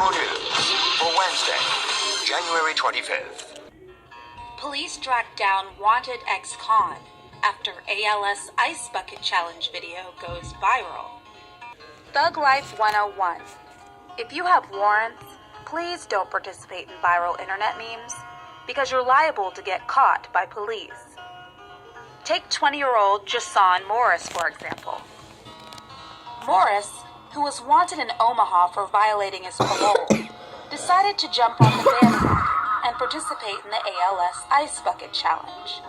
Tomonews for Wednesday, January 25th. Police track down wanted ex-con after ALS Ice Bucket Challenge video goes viral. Thug Life 101. If you have warrants, please don't participate in viral internet memes because you're liable to get caught by police. Take 20-year-old Jason Morris, for example. Morris, who was wanted in Omaha for violating his parole, decided to jump on the bandwagon and participate in the ALS Ice Bucket Challenge.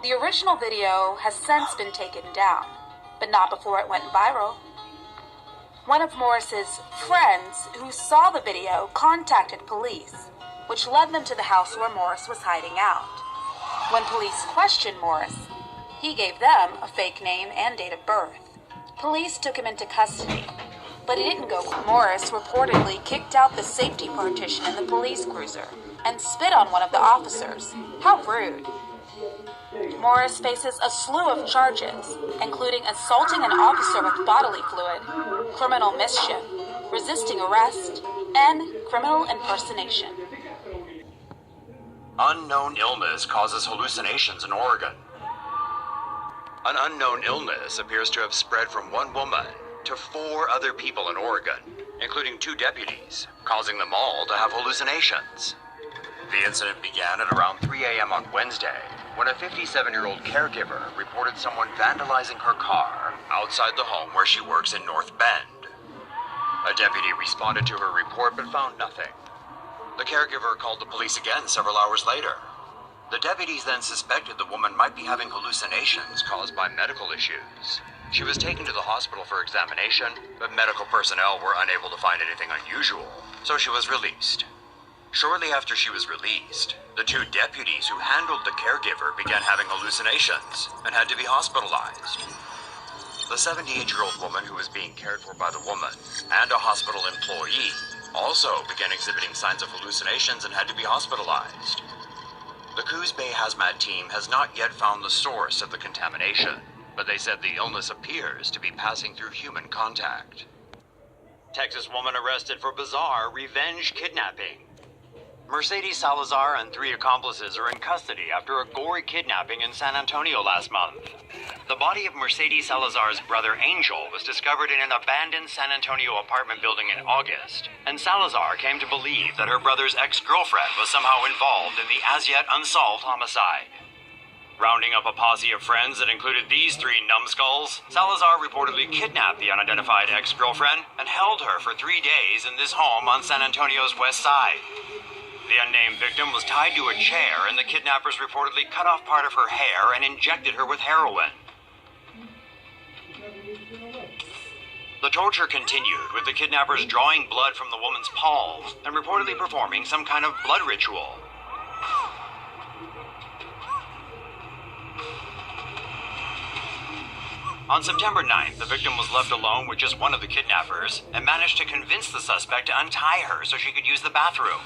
The original video has since been taken down, but not before it went viral. One of Morris's friends who saw the video contacted police, which led them to the house where Morris was hiding out. When police questioned Morris, he gave them a fake name and date of birth. Police took him into custody, but he didn't go. Morris reportedly kicked out the safety partition in the police cruiser and spit on one of the officers. How rude. Morris faces a slew of charges, including assaulting an officer with bodily fluid, criminal mischief, resisting arrest, and criminal impersonation. Unknown illness causes hallucinations in Oregon. An unknown illness appears to have spread from one woman to 4 other people in Oregon, including 2 deputies, causing them all to have hallucinations. The incident began at around 3 a.m. on Wednesday, when a 57-year-old caregiver reported someone vandalizing her car outside the home where she works in North Bend. A deputy responded to her report but found nothing. The caregiver called the police again several hours later. The deputies then suspected the woman might be having hallucinations caused by medical issues. She was taken to the hospital for examination, but medical personnel were unable to find anything unusual, so she was released. Shortly after she was released, the 2 deputies who handled the caregiver began having hallucinations and had to be hospitalized. The 78-year-old woman who was being cared for by the woman and a hospital employee also began exhibiting signs of hallucinations and had to be hospitalized. The Coos Bay Hazmat team has not yet found the source of the contamination, but they said the illness appears to be passing through human contact. Texas woman arrested for bizarre revenge kidnapping. Mercedes Salazar and 3 accomplices are in custody after a gory kidnapping in San Antonio last month. The body of Mercedes Salazar's brother Angel was discovered in an abandoned San Antonio apartment building in August, and Salazar came to believe that her brother's ex-girlfriend was somehow involved in the as-yet unsolved homicide. Rounding up a posse of friends that included these 3 numbskulls, Salazar reportedly kidnapped the unidentified ex-girlfriend and held her for 3 days in this home on San Antonio's west side. The unnamed victim was tied to a chair, and the kidnappers reportedly cut off part of her hair and injected her with heroin. The torture continued, with the kidnappers drawing blood from the woman's palms and reportedly performing some kind of blood ritual. On September 9th, the victim was left alone with just one of the kidnappers and managed to convince the suspect to untie her so she could use the bathroom.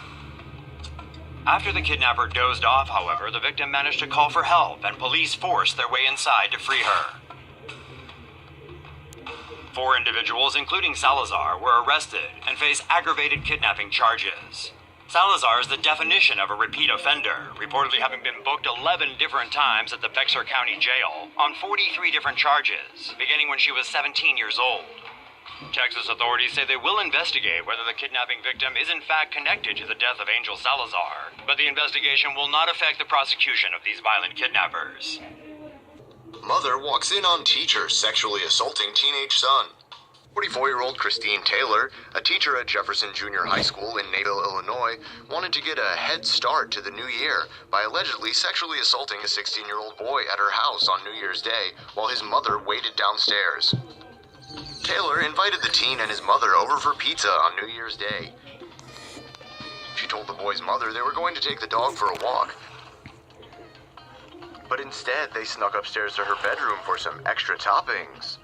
After the kidnapper dozed off, however, the victim managed to call for help, and police forced their way inside to free her. 4 individuals, including Salazar, were arrested and face aggravated kidnapping charges. Salazar is the definition of a repeat offender, reportedly having been booked 11 different times at the Bexar County Jail on 43 different charges, beginning when she was 17 years old. Texas authorities say they will investigate whether the kidnapping victim is in fact connected to the death of Angel Salazar, but the investigation will not affect the prosecution of these violent kidnappers. Mother walks in on teacher sexually assaulting teenage son. 44-year-old Christine Taylor, a teacher at Jefferson Junior High School in Naperville, Illinois, wanted to get a head start to the new year by allegedly sexually assaulting a 16-year-old boy at her house on New Year's Day while his mother waited downstairs. Taylor invited the teen and his mother over for pizza on New Year's Day. She told the boy's mother they were going to take the dog for a walk. But instead, they snuck upstairs to her bedroom for some extra toppings.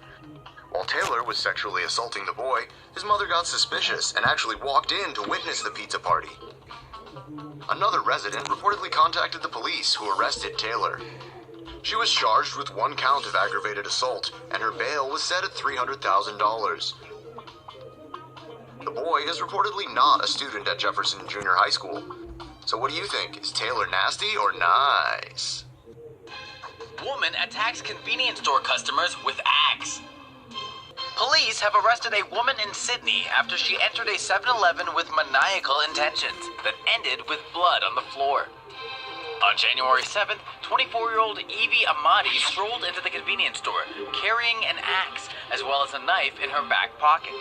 While Taylor was sexually assaulting the boy, his mother got suspicious and actually walked in to witness the pizza party. Another resident reportedly contacted the police, who arrested Taylor. She was charged with 1 count of aggravated assault, and her bail was set at $300,000. The boy boy is reportedly not a student at Jefferson Junior High School. So what do you think? Is Taylor nasty or nice? Woman attacks convenience store customers with axe. Police have arrested a woman in Sydney after she entered a 7-Eleven with maniacal intentions that ended with blood on the floor. On January 7th, 24-year-old Evie Amati strolled into the convenience store, carrying an axe as well as a knife in her back pocket.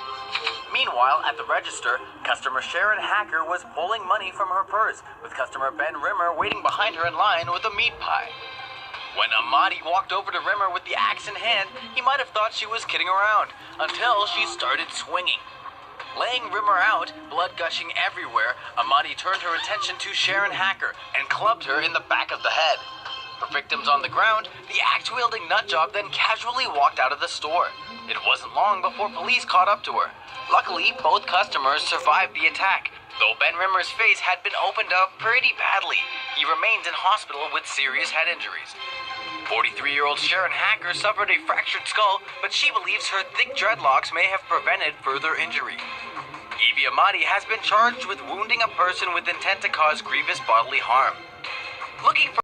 Meanwhile, at the register, customer Sharon Hacker was pulling money from her purse, with customer Ben Rimmer waiting behind her in line with a meat pie. When Amati walked over to Rimmer with the axe in hand, he might have thought she was kidding around, until she started swinging. Laying Rimmer out, blood gushing everywhere, Amati turned her attention to Sharon Hacker and clubbed her in the back of the head. For victims on the ground, the axe-wielding nutjob then casually walked out of the store. It wasn't long before police caught up to her. Luckily, both customers survived the attack, though Ben Rimmer's face had been opened up pretty badly. He remains in hospital with serious head injuries. 43-year-old Sharon Hacker suffered a fractured skull, but she believes her thick dreadlocks may have prevented further injury. Evie Amati has been charged with wounding a person with intent to cause grievous bodily harm. Looking for